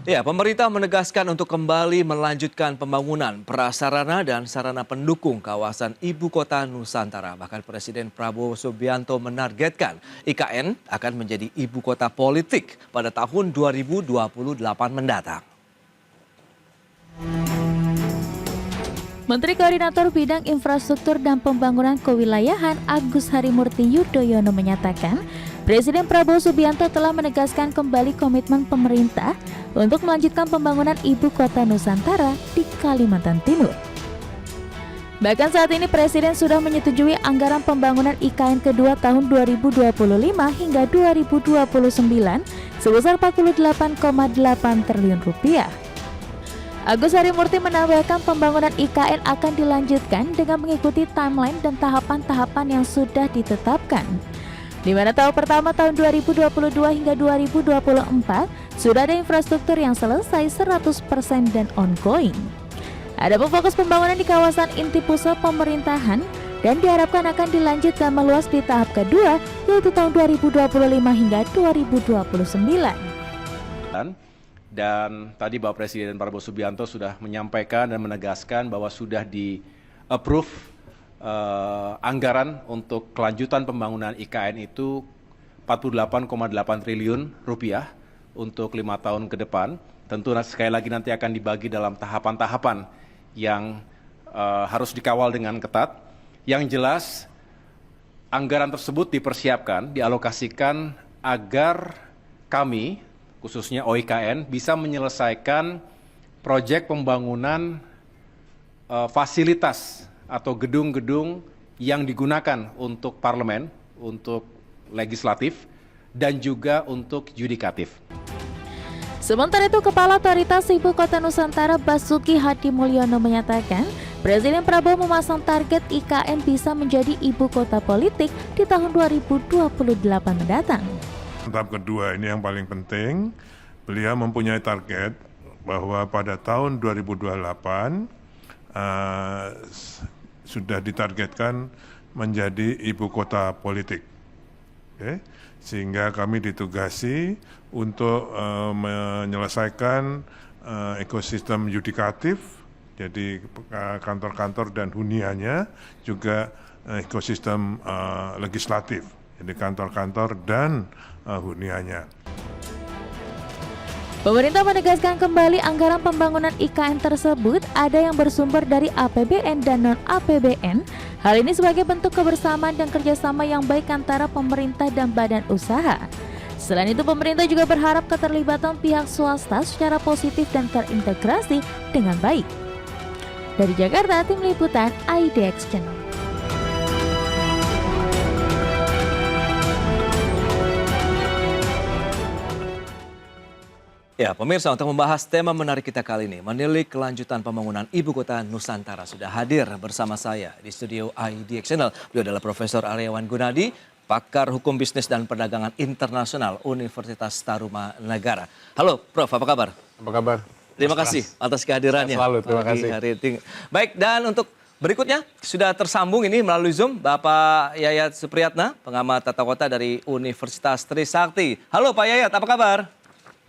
Ya, pemerintah menegaskan untuk kembali melanjutkan pembangunan prasarana dan sarana pendukung kawasan Ibu Kota Nusantara. Bahkan Presiden Prabowo Subianto menargetkan IKN akan menjadi ibu kota politik pada tahun 2028 mendatang. Menteri Koordinator Bidang Infrastruktur dan Pembangunan Kewilayahan Agus Harimurti Yudhoyono menyatakan, Presiden Prabowo Subianto telah menegaskan kembali komitmen pemerintah untuk melanjutkan pembangunan Ibu Kota Nusantara di Kalimantan Timur. Bahkan saat ini Presiden sudah menyetujui anggaran pembangunan IKN kedua tahun 2025 hingga 2029 sebesar 48,8 triliun rupiah. Agus Harimurti menambahkan pembangunan IKN akan dilanjutkan dengan mengikuti timeline dan tahapan-tahapan yang sudah ditetapkan. Di mana tahap pertama tahun 2022 hingga 2024 sudah ada infrastruktur yang selesai 100% dan ongoing. Ada fokus pembangunan di kawasan inti pusat pemerintahan dan diharapkan akan dilanjut dan meluas di tahap kedua yaitu tahun 2025 hingga 2029. Dan tadi Bapak Presiden Prabowo Subianto sudah menyampaikan dan menegaskan bahwa sudah di-approve anggaran untuk kelanjutan pembangunan IKN itu 48,8 triliun rupiah untuk 5 tahun ke depan. Tentu sekali lagi nanti akan dibagi dalam tahapan-tahapan yang harus dikawal dengan ketat. Yang jelas anggaran tersebut dipersiapkan, dialokasikan agar kami khususnya OIKN bisa menyelesaikan proyek pembangunan fasilitas atau gedung-gedung yang digunakan untuk parlemen, untuk legislatif, dan juga untuk yudikatif. Sementara itu, Kepala Otoritas Ibu Kota Nusantara Basuki Hadimulyono menyatakan, Presiden Prabowo memasang target IKN bisa menjadi ibu kota politik di tahun 2028 mendatang. Tahap kedua ini yang paling penting, beliau mempunyai target bahwa pada tahun 2028 sudah ditargetkan menjadi ibu kota politik. Oke? Sehingga kami ditugasi untuk menyelesaikan ekosistem yudikatif, jadi kantor-kantor dan huniannya, juga ekosistem legislatif, jadi kantor-kantor dan huniannya. Pemerintah menegaskan kembali anggaran pembangunan IKN tersebut ada yang bersumber dari APBN dan non-APBN. Hal ini sebagai bentuk kebersamaan dan kerjasama yang baik antara pemerintah dan badan usaha. Selain itu, pemerintah juga berharap keterlibatan pihak swasta secara positif dan terintegrasi dengan baik. Dari Jakarta, Tim Liputan IDX Channel. Ya, pemirsa, untuk membahas tema menarik kita kali ini, menilik kelanjutan pembangunan Ibu Kota Nusantara, sudah hadir bersama saya di studio IDX Channel. Beliau adalah Profesor Aryawan Gunadi, pakar hukum bisnis dan perdagangan internasional Universitas Tarumanagara. Halo, Prof, apa kabar? Apa kabar? Terima kasih atas kehadirannya. Selalu, terima kasih. Baik, dan untuk berikutnya sudah tersambung ini melalui Zoom Bapak Yayat Supriyatna, pengamat tata kota dari Universitas Trisakti. Halo Pak Yayat, apa kabar?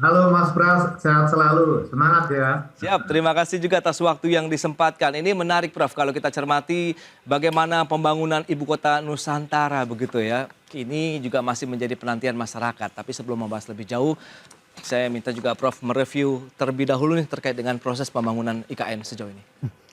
Halo Mas Pras, sehat selalu, semangat ya. Siap, terima kasih juga atas waktu yang disempatkan. Ini menarik Prof, kalau kita cermati bagaimana pembangunan Ibu Kota Nusantara begitu ya. Ini juga masih menjadi penantian masyarakat, tapi sebelum membahas lebih jauh, saya minta juga Prof mereview terlebih dahulu nih terkait dengan proses pembangunan IKN sejauh ini.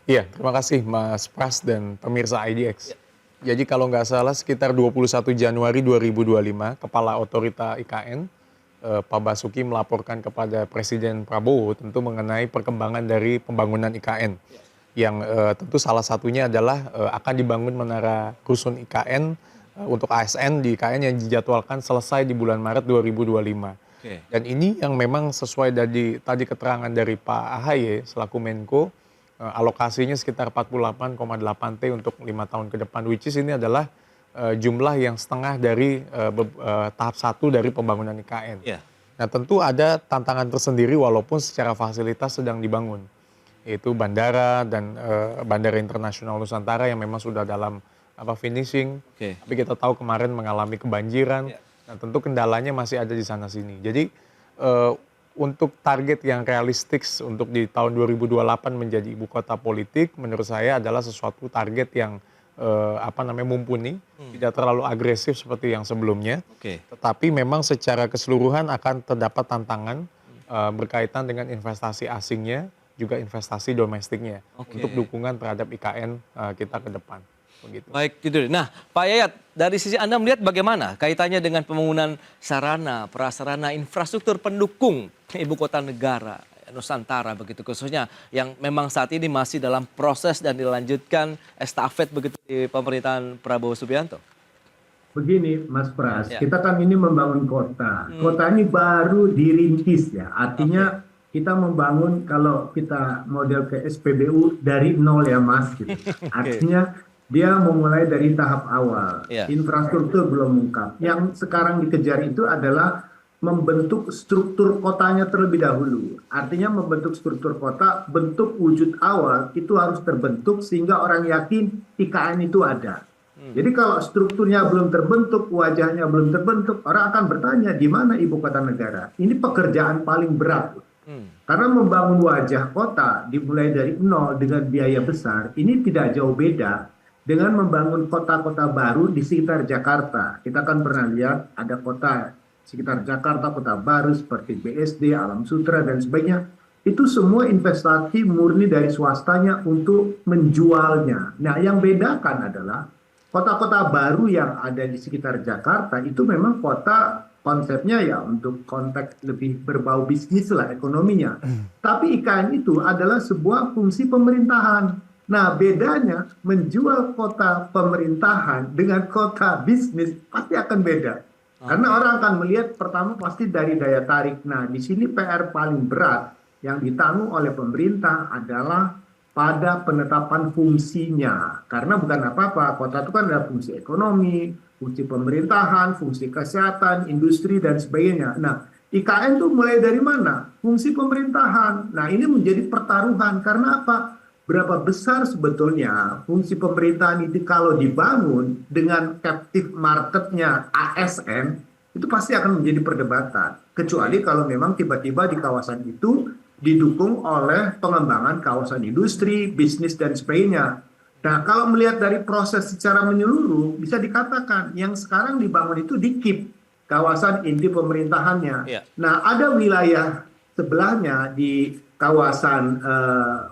Iya, terima kasih Mas Pras dan pemirsa IDX. Jadi kalau nggak salah sekitar 21 Januari 2025, Kepala Otorita IKN, Pak Basuki melaporkan kepada Presiden Prabowo tentu mengenai perkembangan dari pembangunan IKN. Yang tentu salah satunya adalah akan dibangun menara rusun IKN untuk ASN di IKN yang dijadwalkan selesai di bulan Maret 2025. Dan ini yang memang sesuai dari tadi keterangan dari Pak AHY selaku Menko, alokasinya sekitar 48,8 T untuk 5 tahun ke depan, which is ini adalah jumlah yang setengah dari tahap 1 dari pembangunan IKN. Nah tentu ada tantangan tersendiri walaupun secara fasilitas sedang dibangun, yaitu bandara dan Bandara Internasional Nusantara yang memang sudah dalam finishing. Tapi kita tahu kemarin mengalami kebanjiran, nah tentu kendalanya masih ada di sana sini. Jadi untuk target yang realistik untuk di tahun 2028 menjadi ibu kota politik, menurut saya adalah sesuatu target yang mumpuni, tidak terlalu agresif seperti yang sebelumnya. Oke. Tetapi memang secara keseluruhan akan terdapat tantangan berkaitan dengan investasi asingnya, juga investasi domestiknya untuk dukungan terhadap IKN kita ke depan. Begitu. Baik, gitu. Nah, Pak Yayat, dari sisi Anda melihat bagaimana kaitannya dengan pembangunan sarana, prasarana, infrastruktur pendukung ibu kota negara Nusantara begitu, khususnya yang memang saat ini masih dalam proses dan dilanjutkan estafet begitu di pemerintahan Prabowo Subianto? Begini, Mas Pras, Ya. kita kan ini membangun kota. Kota ini baru dirintis ya. Artinya kita membangun, kalau kita model ke SPBU dari nol ya Mas. Gitu. Artinya dia memulai dari tahap awal. Ya. Infrastruktur belum lengkap. Yang sekarang dikejar itu adalah membentuk struktur kotanya terlebih dahulu. Artinya membentuk struktur kota, bentuk wujud awal itu harus terbentuk sehingga orang yakin IKN itu ada. Jadi kalau strukturnya belum terbentuk, wajahnya belum terbentuk, orang akan bertanya di mana ibu kota negara. Ini pekerjaan paling berat. Karena membangun wajah kota dimulai dari nol dengan biaya besar, ini tidak jauh beda dengan membangun kota-kota baru di sekitar Jakarta. Kita kan pernah lihat ada kota sekitar Jakarta, kota baru seperti BSD, Alam Sutera, dan sebagainya. Itu semua investasi murni dari swastanya untuk menjualnya. Nah, yang bedakan adalah kota-kota baru yang ada di sekitar Jakarta itu memang kota konsepnya ya untuk konteks lebih berbau bisnis lah ekonominya. Tapi IKN itu adalah sebuah fungsi pemerintahan. Nah, bedanya menjual kota pemerintahan dengan kota bisnis pasti akan beda. Karena orang akan melihat pertama pasti dari daya tarik. Nah, di sini PR paling berat yang ditanggung oleh pemerintah adalah pada penetapan fungsinya. Karena bukan apa-apa, kota itu kan ada fungsi ekonomi, fungsi pemerintahan, fungsi kesehatan, industri, dan sebagainya. Nah, IKN itu mulai dari mana? Fungsi pemerintahan. Nah, ini menjadi pertaruhan. Karena apa? Berapa besar sebetulnya fungsi pemerintahan itu kalau dibangun dengan captive marketnya ASN, itu pasti akan menjadi perdebatan. Kecuali kalau memang tiba-tiba di kawasan itu didukung oleh pengembangan kawasan industri, bisnis, dan sebagainya. Nah, kalau melihat dari proses secara menyeluruh, bisa dikatakan yang sekarang dibangun itu di KIP, kawasan inti pemerintahannya. Ya. Nah, ada wilayah sebelahnya di kawasan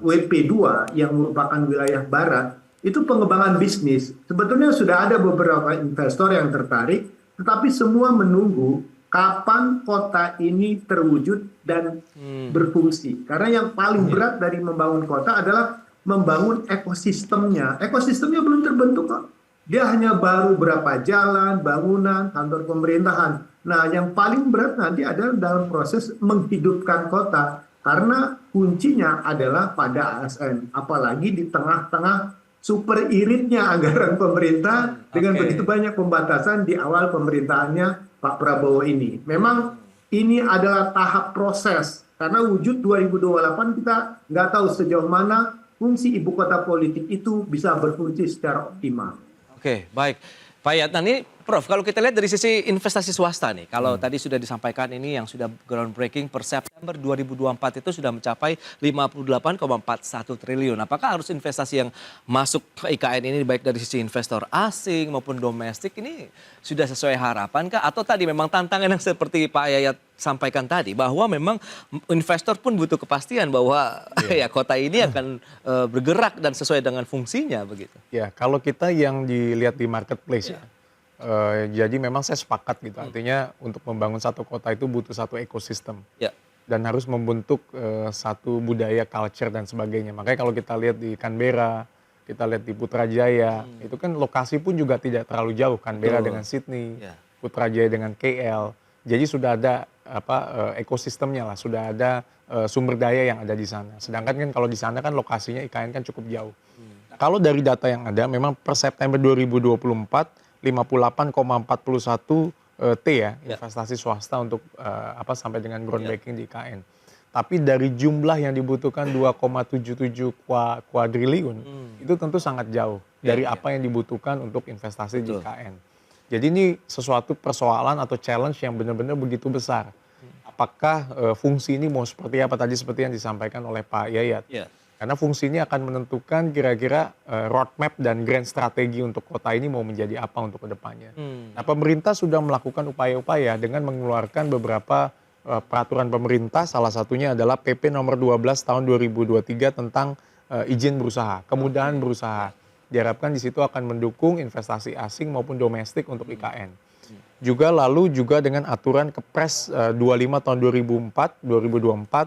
WP2 yang merupakan wilayah barat, itu pengembangan bisnis. Sebetulnya sudah ada beberapa investor yang tertarik, tetapi semua menunggu kapan kota ini terwujud dan berfungsi. Karena yang paling berat dari membangun kota adalah membangun ekosistemnya. Ekosistemnya belum terbentuk kok. Dia hanya baru berapa jalan, bangunan, kantor pemerintahan. Nah, yang paling berat nanti adalah dalam proses menghidupkan kota. Karena kuncinya adalah pada ASN. Apalagi di tengah-tengah super iritnya anggaran pemerintah dengan begitu banyak pembatasan di awal pemerintahannya Pak Prabowo ini. Memang ini adalah tahap proses. Karena wujud 2028 kita nggak tahu sejauh mana fungsi ibu kota politik itu bisa berfungsi secara optimal. Oke, baik. Pak Yayat, nah ini Prof, kalau kita lihat dari sisi investasi swasta nih, kalau tadi sudah disampaikan ini yang sudah groundbreaking per September 2024 itu sudah mencapai 58,41 triliun. Apakah harus investasi yang masuk ke IKN ini baik dari sisi investor asing maupun domestik ini sudah sesuai harapan kah? Atau tadi memang tantangan yang seperti Pak Yayat sampaikan tadi bahwa memang investor pun butuh kepastian bahwa ya kota ini akan bergerak dan sesuai dengan fungsinya begitu. Ya, kalau kita yang dilihat di marketplace ya. Jadi memang saya sepakat gitu. Artinya untuk membangun satu kota itu butuh satu ekosistem. Ya. Dan harus membentuk satu budaya, culture dan sebagainya. Makanya kalau kita lihat di Canberra, kita lihat di Putrajaya, itu kan lokasi pun juga tidak terlalu jauh. Canberra dengan Sydney, Putrajaya dengan KL. Jadi sudah ada ekosistemnya lah, sudah ada sumber daya yang ada di sana. Sedangkan kan kalau di sana kan lokasinya IKN kan cukup jauh. Kalau dari data yang ada, memang per September 2024 58,41 T ya, investasi swasta untuk sampai dengan groundbreaking di IKN. Tapi dari jumlah yang dibutuhkan 2,77 kuadriliun, itu tentu sangat jauh dari apa yang dibutuhkan untuk investasi di IKN. Jadi ini sesuatu persoalan atau challenge yang benar-benar begitu besar. apakah fungsi ini mau seperti apa tadi seperti yang disampaikan oleh Pak Yayat. Ya. Karena fungsi ini akan menentukan kira-kira roadmap dan grand strategi untuk kota ini mau menjadi apa untuk kedepannya. Nah, pemerintah sudah melakukan upaya-upaya dengan mengeluarkan beberapa peraturan pemerintah, salah satunya adalah PP nomor 12 tahun 2023 tentang izin berusaha, kemudahan berusaha. Diharapkan di situ akan mendukung investasi asing maupun domestik untuk IKN. Juga dengan aturan Kepres 25 tahun 2024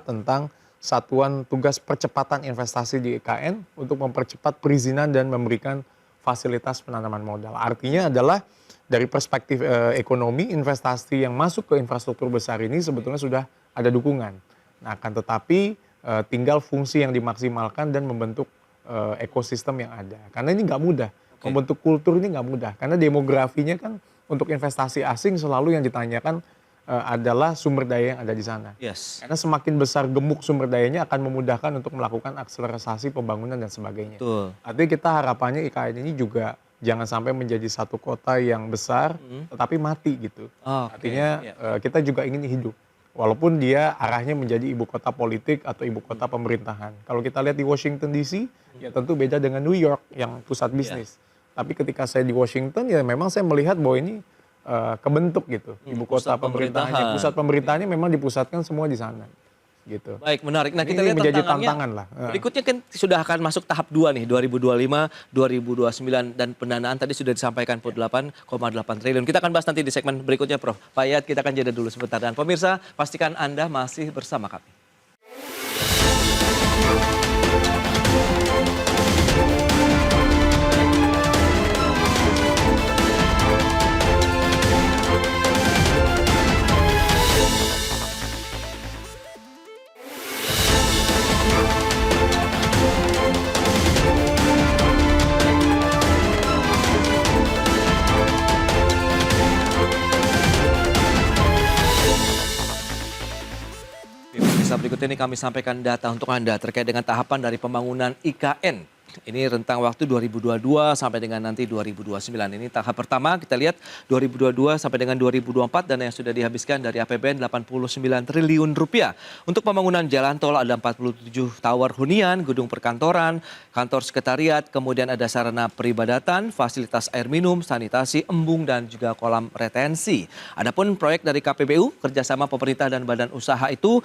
tentang Satuan Tugas Percepatan Investasi di IKN untuk mempercepat perizinan dan memberikan fasilitas penanaman modal. Artinya adalah dari perspektif ekonomi, investasi yang masuk ke infrastruktur besar ini sebetulnya sudah ada dukungan. Nah, akan tetapi tinggal fungsi yang dimaksimalkan dan membentuk ekosistem yang ada. Karena ini nggak mudah, membentuk kultur ini nggak mudah. Karena demografinya kan untuk investasi asing selalu yang ditanyakan adalah sumber daya yang ada di sana. Yes. Karena semakin besar gemuk sumber dayanya akan memudahkan untuk melakukan akselerasi pembangunan dan sebagainya. Betul. Artinya kita harapannya IKN ini juga jangan sampai menjadi satu kota yang besar, tetapi mati gitu. Artinya kita juga ingin hidup. Walaupun dia arahnya menjadi ibu kota politik atau ibu kota pemerintahan. Kalau kita lihat di Washington DC, ya tentu beda dengan New York yang pusat bisnis. Tapi ketika saya di Washington, ya memang saya melihat bahwa ini kebentuk gitu. Ibu kota pemerintahannya, pusat pemerintahannya memang dipusatkan semua di sana. Gitu. Baik, menarik. Nah, kita Ini lihat menjadi tantangannya. tantangan lah. Berikutnya kan sudah akan masuk tahap 2 nih, 2025, 2029 dan pendanaan tadi sudah disampaikan 8,8 triliun. Kita akan bahas nanti di segmen berikutnya, Prof. Pak Yayat, kita akan jeda dulu sebentar. Dan pemirsa, pastikan Anda masih bersama kami. Pemirsa, berikut ini kami sampaikan data untuk Anda terkait dengan tahapan dari pembangunan IKN. Ini rentang waktu 2022 sampai dengan nanti 2029. Ini tahap pertama, kita lihat 2022 sampai dengan 2024 dana yang sudah dihabiskan dari APBN 89 triliun rupiah. Untuk pembangunan jalan tol ada 47 tower hunian, gedung perkantoran, kantor sekretariat, kemudian ada sarana peribadatan, fasilitas air minum, sanitasi, embung, dan juga kolam retensi. Adapun proyek dari KPBU, kerjasama pemerintah dan badan usaha itu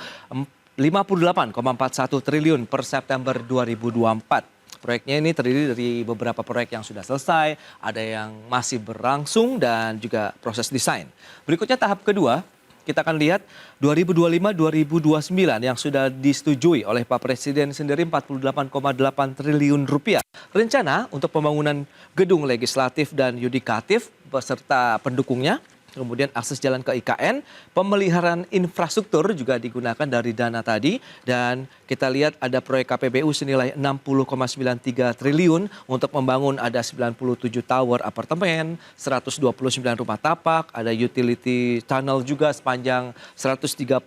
58,41 triliun per September 2024. Proyeknya ini terdiri dari beberapa proyek yang sudah selesai, ada yang masih berlangsung dan juga proses desain. Berikutnya tahap kedua, kita akan lihat 2025-2029 yang sudah disetujui oleh Pak Presiden sendiri 48,8 triliun rupiah. Rencana untuk pembangunan gedung legislatif dan yudikatif beserta pendukungnya, kemudian akses jalan ke IKN, pemeliharaan infrastruktur juga digunakan dari dana tadi. Dan kita lihat ada proyek KPBU senilai 60,93 triliun untuk membangun ada 97 tower apartemen, 129 rumah tapak, ada utility tunnel juga sepanjang 138,6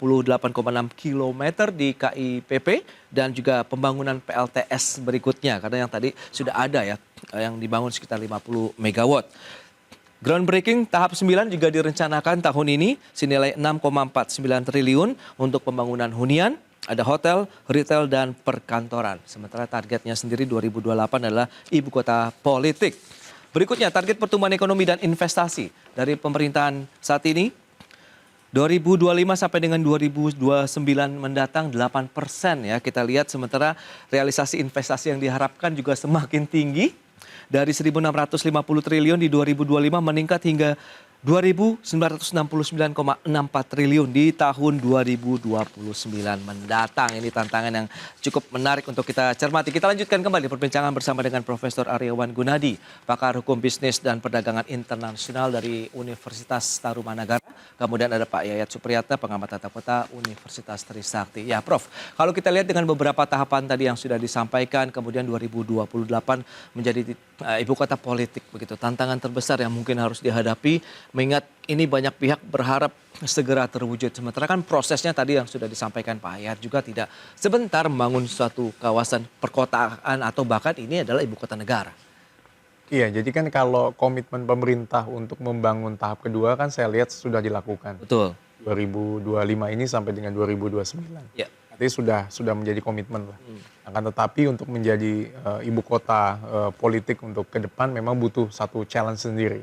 km di KIPP, dan juga pembangunan PLTS berikutnya. Karena yang tadi sudah ada ya, yang dibangun sekitar 50 megawatt. Groundbreaking tahap 9 juga direncanakan tahun ini senilai 6,49 triliun untuk pembangunan hunian, ada hotel, retail, dan perkantoran. Sementara targetnya sendiri 2028 adalah ibu kota politik. Berikutnya target pertumbuhan ekonomi dan investasi dari pemerintahan saat ini 2025 sampai dengan 2029 mendatang 8% ya kita lihat, sementara realisasi investasi yang diharapkan juga semakin tinggi. Dari 1.650 triliun di 2025 meningkat hingga 2.969,64 triliun di tahun 2029 mendatang. Ini tantangan yang cukup menarik untuk kita cermati. Kita lanjutkan kembali perbincangan bersama dengan Profesor Aryawan Gunadi, pakar hukum bisnis dan perdagangan internasional dari Universitas Tarumanagara. Kemudian ada Pak Yayat Supriyatna, pengamat tata kota Universitas Trisakti. Ya Prof, kalau kita lihat dengan beberapa tahapan tadi yang sudah disampaikan, kemudian 2028 menjadi ibu kota politik begitu. Tantangan terbesar yang mungkin harus dihadapi, mengingat ini banyak pihak berharap segera terwujud. Sementara kan prosesnya tadi yang sudah disampaikan Pak Yayat juga tidak sebentar membangun suatu kawasan perkotaan atau bahkan ini adalah ibu kota negara. Iya, jadi kan kalau komitmen pemerintah untuk membangun tahap kedua kan saya lihat sudah dilakukan. Betul. 2025 ini sampai dengan 2029. Ya. Artinya sudah menjadi komitmen lah. Akan tetapi untuk menjadi ibu kota politik untuk ke depan memang butuh satu challenge sendiri.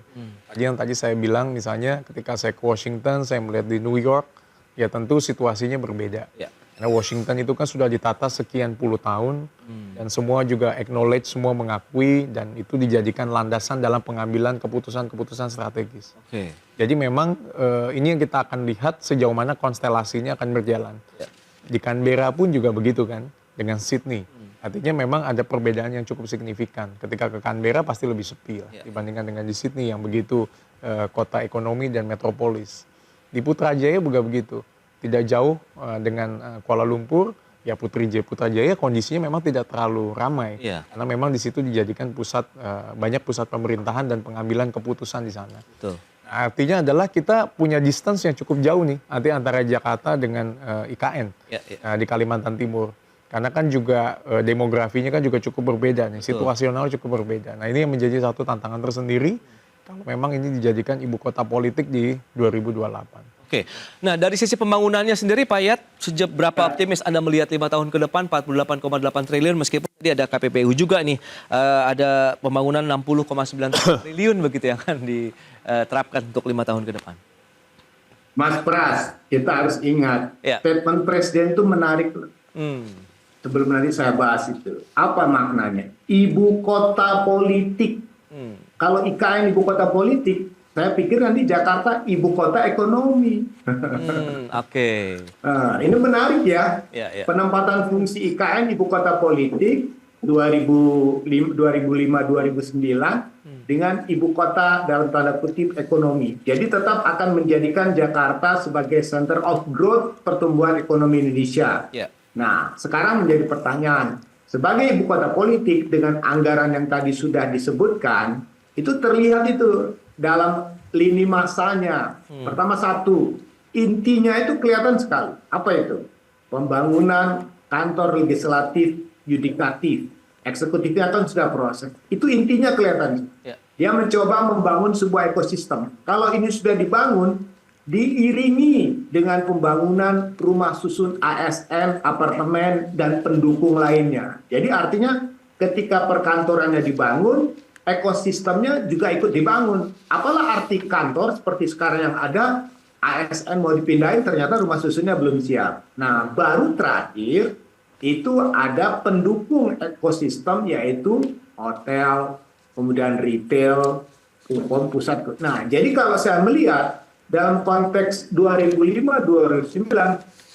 Tadi saya bilang misalnya ketika saya ke Washington, saya melihat di New York, ya tentu situasinya berbeda. Ya. Karena Washington itu kan sudah ditata sekian puluh tahun dan semua juga acknowledge, semua mengakui dan itu dijadikan landasan dalam pengambilan keputusan-keputusan strategis. Oke. Jadi memang ini yang kita akan lihat sejauh mana konstelasinya akan berjalan. Ya. Di Canberra pun juga begitu kan, dengan Sydney. Artinya memang ada perbedaan yang cukup signifikan. Ketika ke Canberra pasti lebih sepi lah dibandingkan dengan di Sydney yang begitu kota ekonomi dan metropolis. Di Putrajaya juga begitu. Tidak jauh dengan Kuala Lumpur, ya Putrajaya kondisinya memang tidak terlalu ramai. Iya. Karena memang di situ dijadikan pusat, banyak pusat pemerintahan dan pengambilan keputusan di sana. Betul. Artinya adalah kita punya distance yang cukup jauh nih, artinya antara Jakarta dengan IKN di Kalimantan Timur. Karena kan juga demografinya kan juga cukup berbeda nih, situasional cukup berbeda. Nah ini yang menjadi satu tantangan tersendiri kalau memang ini dijadikan ibu kota politik di 2028. Oke, nah dari sisi pembangunannya sendiri Pak Yat, sejak berapa optimis Anda melihat 5 tahun ke depan 48,8 triliun meskipun tadi ada KPPU juga nih, ada pembangunan 60,9 triliun begitu yang akan diterapkan untuk 5 tahun ke depan. Mas Pras, kita harus ingat, statement Presiden itu menarik. Sebelum nanti saya bahas itu. Apa maknanya? Ibu kota politik. Kalau IKN ibu kota politik, saya pikir nanti Jakarta ibu kota ekonomi. Oke. Nah, ini menarik ya. Penempatan fungsi IKN ibu kota politik 2005-2009 dengan ibu kota dalam tanda kutip ekonomi. Jadi tetap akan menjadikan Jakarta sebagai center of growth pertumbuhan ekonomi Indonesia. Nah, sekarang menjadi pertanyaan, sebagai ibu kota politik dengan anggaran yang tadi sudah disebutkan, itu terlihat itu dalam lini masanya. Pertama satu, intinya itu kelihatan sekali. Apa itu? Pembangunan kantor legislatif, yudikatif, eksekutifnya kan sudah proses. Itu intinya kelihatan. Dia mencoba membangun sebuah ekosistem. Kalau ini sudah dibangun, diiringi dengan pembangunan rumah susun ASN, apartemen, dan pendukung lainnya. Jadi artinya ketika perkantorannya dibangun, ekosistemnya juga ikut dibangun. Apalah arti kantor seperti sekarang yang ada, ASN mau dipindahin ternyata rumah susunnya belum siap. Nah, baru terakhir itu ada pendukung ekosistem yaitu hotel, kemudian retail, pusat. Nah, jadi kalau saya melihat dalam konteks 2005-2009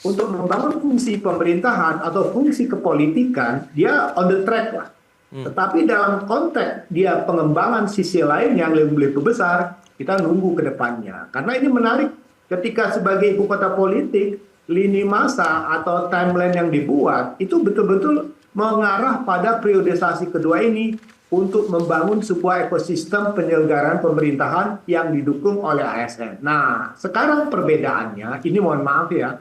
untuk membangun fungsi pemerintahan atau fungsi kepolitikan, dia on the track lah. Tetapi dalam konteks dia pengembangan sisi lain yang lebih besar, kita nunggu ke depannya. Karena ini menarik ketika sebagai ibu kota politik, lini masa atau timeline yang dibuat itu betul-betul mengarah pada periodisasi kedua ini untuk membangun sebuah ekosistem penyelenggaraan pemerintahan yang didukung oleh ASN. Nah, sekarang perbedaannya, ini mohon maaf ya,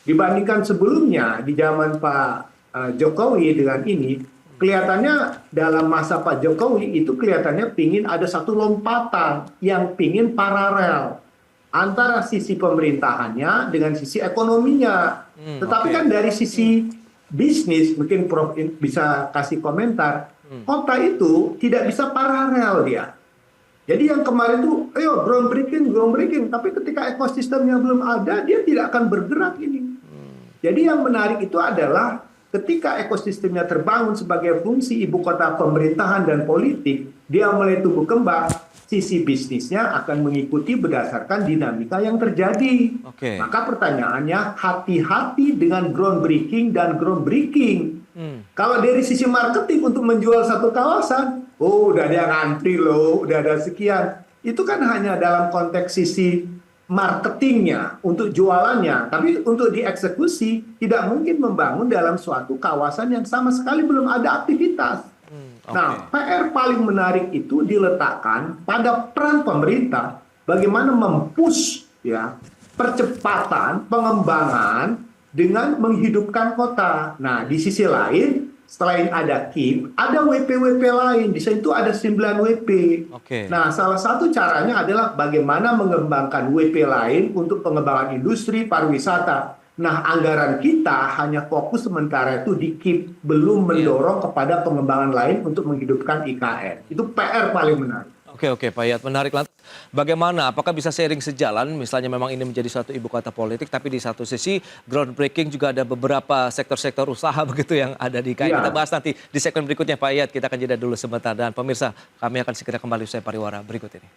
dibandingkan sebelumnya di zaman Pak Jokowi dengan ini, kelihatannya dalam masa Pak Jokowi itu kelihatannya pingin ada satu lompatan yang pingin paralel antara sisi pemerintahannya dengan sisi ekonominya. Tetapi kan dari sisi bisnis, mungkin Prof bisa kasih komentar, kota itu tidak bisa paralel dia. Jadi yang kemarin tuh, ayo groundbreaking, tapi ketika ekosistemnya belum ada, dia tidak akan bergerak ini. Jadi yang menarik itu adalah ketika ekosistemnya terbangun sebagai fungsi ibu kota pemerintahan dan politik, dia mulai tumbuh kembang, sisi bisnisnya akan mengikuti berdasarkan dinamika yang terjadi. Maka pertanyaannya, hati-hati dengan groundbreaking dan groundbreaking. Kalau dari sisi marketing untuk menjual satu kawasan, udah ada yang antri loh, udah ada sekian. Itu kan hanya dalam konteks sisi marketingnya, untuk jualannya. Tapi untuk dieksekusi, tidak mungkin membangun dalam suatu kawasan yang sama sekali belum ada aktivitas. Nah, PR paling menarik itu diletakkan pada peran pemerintah bagaimana mempush ya percepatan pengembangan dengan menghidupkan kota. Nah, di sisi lain selain ada KIP, ada WP-WP lain. Di situ ada 9 WP. Oke. Nah, salah satu caranya adalah bagaimana mengembangkan WP lain untuk pengembangan industri pariwisata. Nah, anggaran kita hanya fokus sementara itu di KIP, belum mendorong kepada pengembangan lain untuk menghidupkan IKN. Itu PR paling menarik. Oke, Pak Yayat, menarik. Lantas bagaimana? Apakah bisa seiring sejalan? Misalnya memang ini menjadi suatu ibu kota politik, tapi di satu sisi groundbreaking juga ada beberapa sektor-sektor usaha begitu yang ada di IKN. Iya. Kita bahas nanti di segmen berikutnya, Pak Yayat. Kita akan jeda dulu sebentar. Dan pemirsa, kami akan segera kembali usai pariwara berikut ini.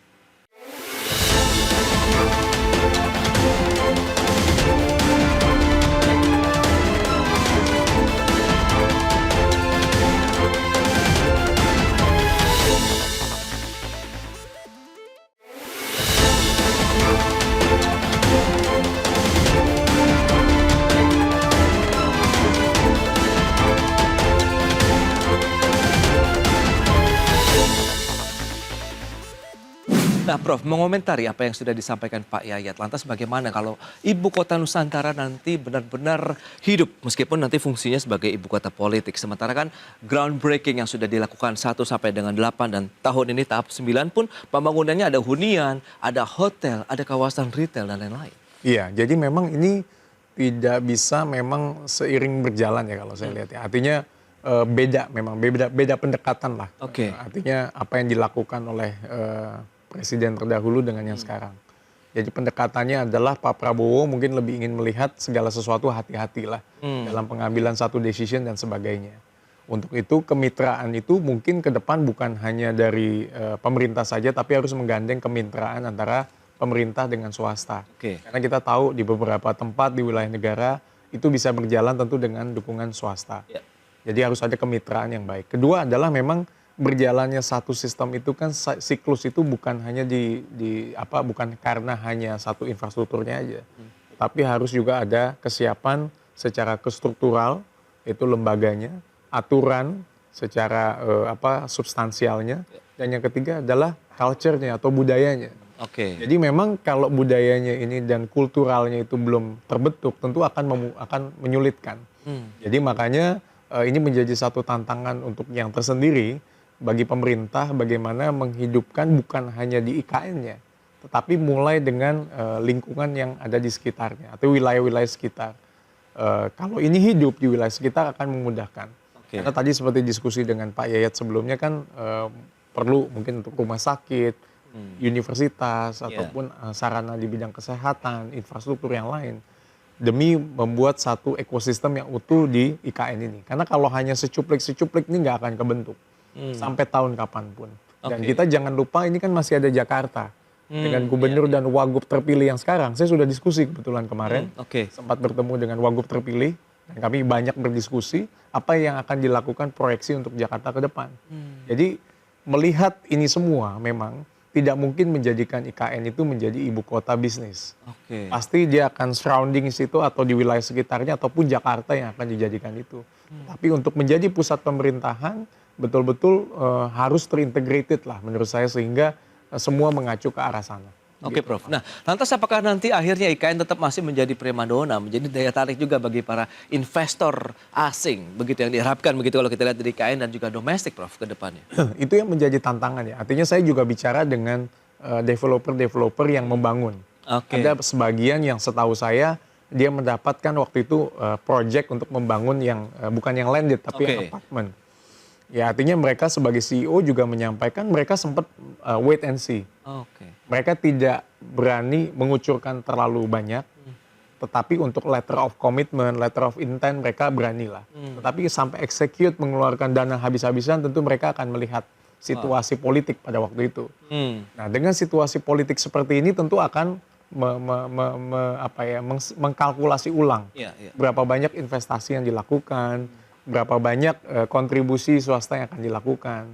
Nah, Prof, mengomentari apa yang sudah disampaikan Pak Yayat, lantas bagaimana kalau ibu kota Nusantara nanti benar-benar hidup meskipun nanti fungsinya sebagai ibu kota politik. Sementara kan groundbreaking yang sudah dilakukan 1 sampai dengan 8 dan tahun ini tahap 9 pun pembangunannya ada hunian, ada hotel, ada kawasan retail dan lain-lain. Iya, jadi memang ini tidak bisa memang seiring berjalan ya kalau saya lihat ya. Artinya beda pendekatan lah. Oke. Artinya apa yang dilakukan oleh presiden terdahulu dengan yang sekarang. Jadi pendekatannya adalah Pak Prabowo mungkin lebih ingin melihat segala sesuatu hati-hatilah dalam pengambilan satu decision dan sebagainya. Untuk itu kemitraan itu mungkin ke depan bukan hanya dari pemerintah saja, tapi harus menggandeng kemitraan antara pemerintah dengan swasta. Oke. Karena kita tahu di beberapa tempat di wilayah negara itu bisa berjalan tentu dengan dukungan swasta. Ya. Jadi harus ada kemitraan yang baik. Kedua adalah memang berjalannya satu sistem itu kan siklus itu bukan hanya bukan karena hanya satu infrastrukturnya aja. Tapi harus juga ada kesiapan secara kestruktural, itu lembaganya, aturan secara substansialnya, dan yang ketiga adalah culture-nya atau budayanya. Oke. Jadi memang kalau budayanya ini dan kulturalnya itu belum terbentuk, tentu akan menyulitkan. Jadi makanya ini menjadi satu tantangan untuk yang tersendiri bagi pemerintah bagaimana menghidupkan bukan hanya di IKN-nya, tetapi mulai dengan lingkungan yang ada di sekitarnya atau wilayah-wilayah sekitar. Kalau ini hidup di wilayah sekitar akan memudahkan. Oke. Karena tadi seperti diskusi dengan Pak Yayat sebelumnya kan perlu mungkin untuk rumah sakit, universitas, ataupun sarana di bidang kesehatan, infrastruktur yang lain. Demi membuat satu ekosistem yang utuh di IKN ini. Karena kalau hanya secuplik-secuplik ini nggak akan kebentuk. Sampai tahun kapanpun. Dan Oke. kita jangan lupa ini kan masih ada Jakarta. Dengan gubernur dan wagub terpilih yang sekarang. Saya sudah diskusi kebetulan kemarin. Oke. Sempat bertemu dengan wagub terpilih. Dan kami banyak berdiskusi apa yang akan dilakukan proyeksi untuk Jakarta ke depan. Jadi melihat ini semua memang tidak mungkin menjadikan IKN itu menjadi ibu kota bisnis. Oke. Pasti dia akan surrounding situ atau di wilayah sekitarnya ataupun Jakarta yang akan dijadikan itu. Tapi untuk menjadi pusat pemerintahan betul-betul harus terintegrated lah menurut saya sehingga semua mengacu ke arah sana. Oke, Prof. Nah, lantas apakah nanti akhirnya IKN tetap masih menjadi primadona, menjadi daya tarik juga bagi para investor asing, begitu yang diharapkan begitu kalau kita lihat dari IKN dan juga domestik, Prof, ke depannya? Itu yang menjadi tantangan ya. Artinya saya juga bicara dengan developer-developer yang membangun. Oke. Ada sebagian yang setahu saya dia mendapatkan waktu itu project untuk membangun yang bukan yang landed tapi yang Oke. apartemen. Ya artinya mereka sebagai CEO juga menyampaikan mereka sempat wait and see. Oke. Mereka tidak berani mengucurkan terlalu banyak, tetapi untuk letter of commitment, letter of intent mereka beranilah. Tetapi sampai execute mengeluarkan dana habis-habisan tentu mereka akan melihat situasi politik pada waktu itu. Nah dengan situasi politik seperti ini tentu akan mengkalkulasi ulang Iya, iya. berapa banyak investasi yang dilakukan, berapa banyak kontribusi swasta yang akan dilakukan.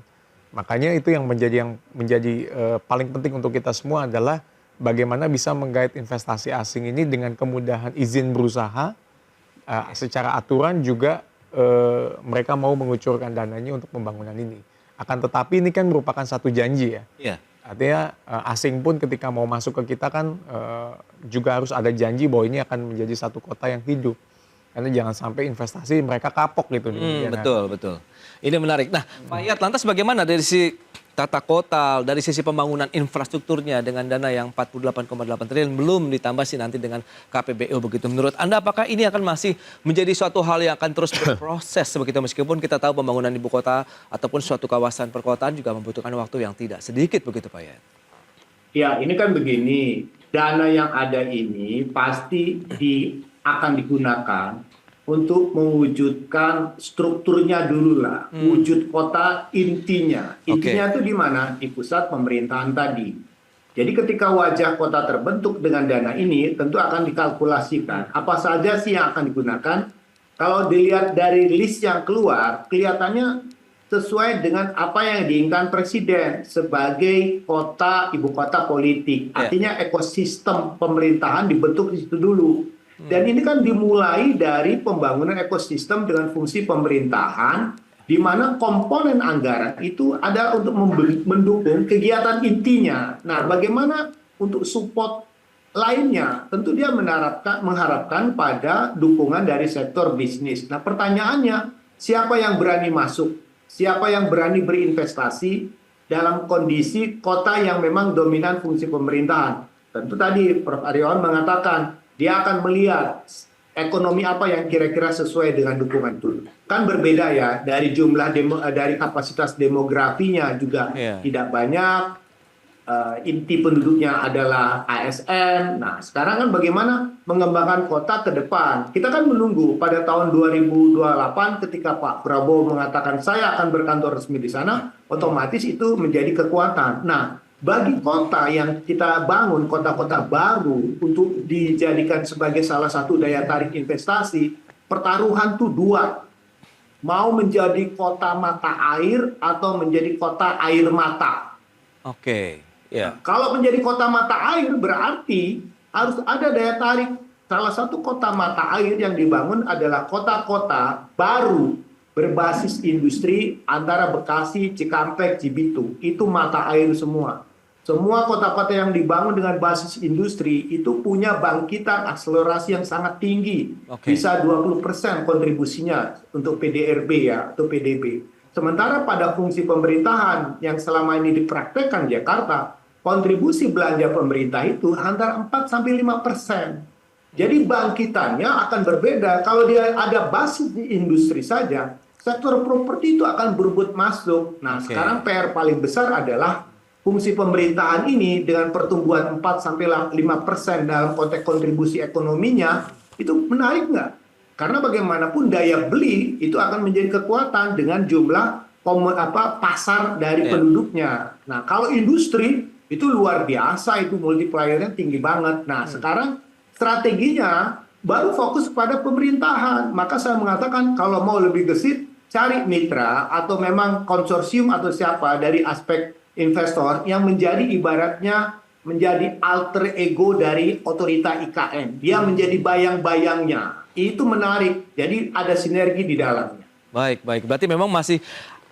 Makanya itu yang menjadi paling penting untuk kita semua adalah bagaimana bisa menggait investasi asing ini dengan kemudahan izin berusaha, secara aturan juga mereka mau mengucurkan dananya untuk pembangunan ini. Akan tetapi ini kan merupakan satu janji ya. Iya. Artinya asing pun ketika mau masuk ke kita kan juga harus ada janji bahwa ini akan menjadi satu kota yang hidup. Karena jangan sampai investasi mereka kapok gitu. di kemudian hari. Betul, betul. Ini menarik. Nah, Pak Yat, lantas bagaimana dari sisi tata kota, dari sisi pembangunan infrastrukturnya dengan dana yang 48,8 triliun belum ditambah sih nanti dengan KPBU begitu. Menurut Anda apakah ini akan masih menjadi suatu hal yang akan terus berproses begitu meskipun kita tahu pembangunan ibu kota ataupun suatu kawasan perkotaan juga membutuhkan waktu yang tidak sedikit begitu Pak Yat? Ya, ini kan begini, dana yang ada ini pasti akan digunakan untuk mewujudkan strukturnya dulu lah, wujud kota intinya. Intinya itu di mana? Di pusat pemerintahan tadi. Jadi ketika wajah kota terbentuk dengan dana ini, tentu akan dikalkulasikan apa saja sih yang akan digunakan. Kalau dilihat dari list yang keluar, kelihatannya sesuai dengan apa yang diinginkan Presiden sebagai kota ibu kota politik. Artinya ekosistem pemerintahan dibentuk di situ dulu. Dan ini kan dimulai dari pembangunan ekosistem dengan fungsi pemerintahan, di mana komponen anggaran itu ada untuk mendukung kegiatan intinya. Nah, bagaimana untuk support lainnya? Tentu dia mengharapkan pada dukungan dari sektor bisnis. Nah, pertanyaannya, siapa yang berani masuk? Siapa yang berani berinvestasi dalam kondisi kota yang memang dominan fungsi pemerintahan? Tentu tadi Prof. Aryawan mengatakan, dia akan melihat ekonomi apa yang kira-kira sesuai dengan dukungan itu. Kan berbeda ya, dari jumlah dari kapasitas demografinya juga tidak banyak, inti penduduknya adalah ASN. Nah, sekarang kan bagaimana mengembangkan kota ke depan. Kita kan menunggu pada tahun 2028 ketika Pak Prabowo mengatakan saya akan berkantor resmi di sana, otomatis itu menjadi kekuatan. Nah, bagi kota yang kita bangun, kota-kota baru untuk dijadikan sebagai salah satu daya tarik investasi, pertaruhan tuh dua. Mau menjadi kota mata air atau menjadi kota air mata. Oke, ya. Nah, kalau menjadi kota mata air berarti harus ada daya tarik. Salah satu kota mata air yang dibangun adalah kota-kota baru berbasis industri antara Bekasi, Cikampek, Cibitung. Itu mata air semua. Semua kota-kota yang dibangun dengan basis industri itu punya bangkitan akselerasi yang sangat tinggi. Bisa 20% kontribusinya untuk PDRB ya, atau PDB. Sementara pada fungsi pemerintahan yang selama ini dipraktekkan Jakarta, kontribusi belanja pemerintah itu antara 4-5%. Jadi bangkitannya akan berbeda. Kalau dia ada basis di industri saja, sektor properti itu akan berebut masuk. Nah, sekarang PR paling besar adalah fungsi pemerintahan ini dengan pertumbuhan 4-5% dalam konteks kontribusi ekonominya, itu menarik nggak? Karena bagaimanapun daya beli itu akan menjadi kekuatan dengan jumlah pasar dari penduduknya. Nah, kalau industri itu luar biasa, itu multiplier-nya tinggi banget. Nah, sekarang strateginya baru fokus pada pemerintahan. Maka saya mengatakan kalau mau lebih gesit, cari mitra atau memang konsorsium atau siapa dari aspek investor yang menjadi ibaratnya menjadi alter ego dari otorita IKN. Dia menjadi bayang-bayangnya. Itu menarik. Jadi ada sinergi di dalamnya. Baik, baik. Berarti memang masih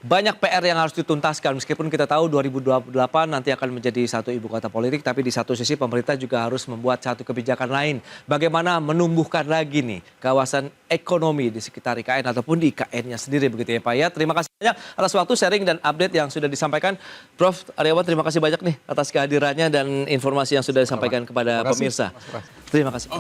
banyak PR yang harus dituntaskan meskipun kita tahu 2028 nanti akan menjadi satu ibu kota politik, tapi di satu sisi pemerintah juga harus membuat satu kebijakan lain. Bagaimana menumbuhkan lagi nih kawasan ekonomi di sekitar IKN ataupun di IKN-nya sendiri begitu ya Pak ya. Terima kasih banyak atas waktu sharing dan update yang sudah disampaikan. Prof. Aryawan, terima kasih banyak nih atas kehadirannya dan informasi yang sudah disampaikan kepada pemirsa. Terima kasih.